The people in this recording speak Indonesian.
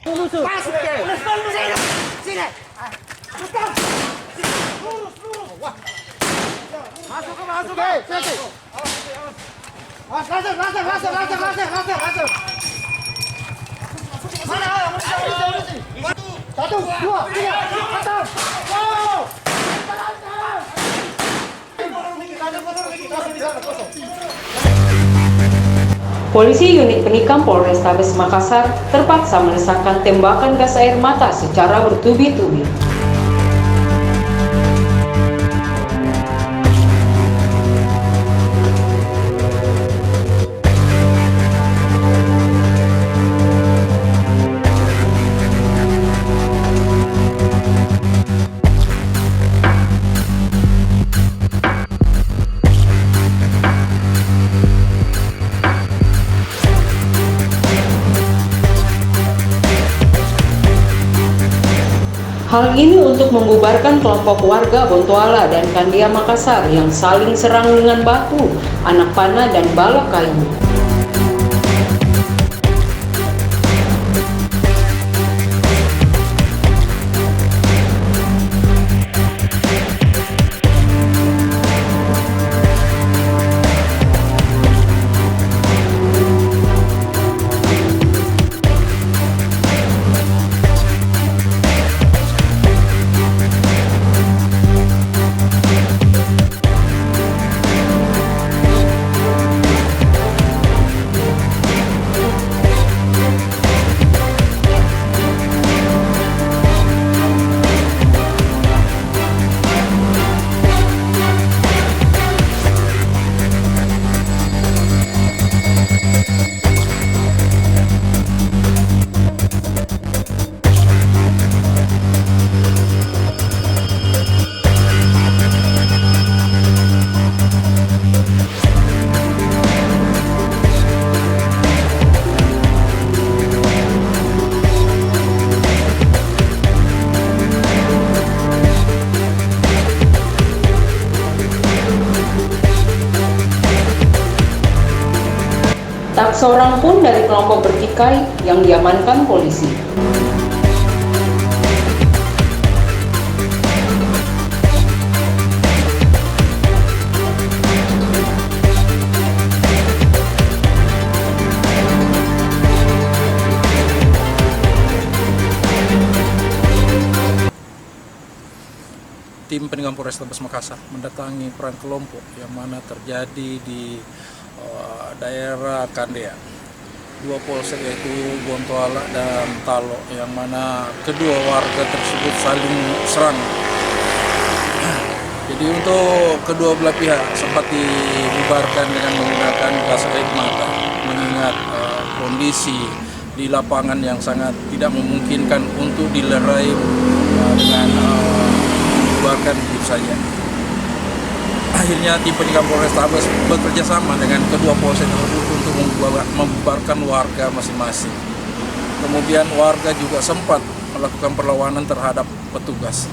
Masuk ke. Sini. Sini. Lurus. Masuk ke. Sini. Langsung. Mana? Satu, dua, tiga, atas. Wow. Polisi unit penikam Polrestabes Makassar terpaksa melesakkan tembakan gas air mata secara bertubi-tubi. Hal ini untuk membubarkan kelompok warga Bontoala dan Kandia Makassar yang saling serang dengan batu, anak panah, dan bala kayu. Tak seorang pun dari kelompok bertikai yang diamankan polisi. Tim penikam Polrestabes Makassar mendatangi perang kelompok yang mana terjadi di daerah Kandia. Dua polsek yaitu Bontoala dan Talo, yang mana kedua warga tersebut saling serang. Jadi untuk kedua belah pihak sempat dibubarkan dengan menggunakan gas air mata, mengingat kondisi di lapangan yang sangat tidak memungkinkan untuk dilerai dengan membubarkan begitu saja. Akhirnya tim penikam Polrestabes bekerja sama dengan kedua polsek tersebut untuk membubarkan warga masing-masing. Kemudian warga juga sempat melakukan perlawanan terhadap petugas.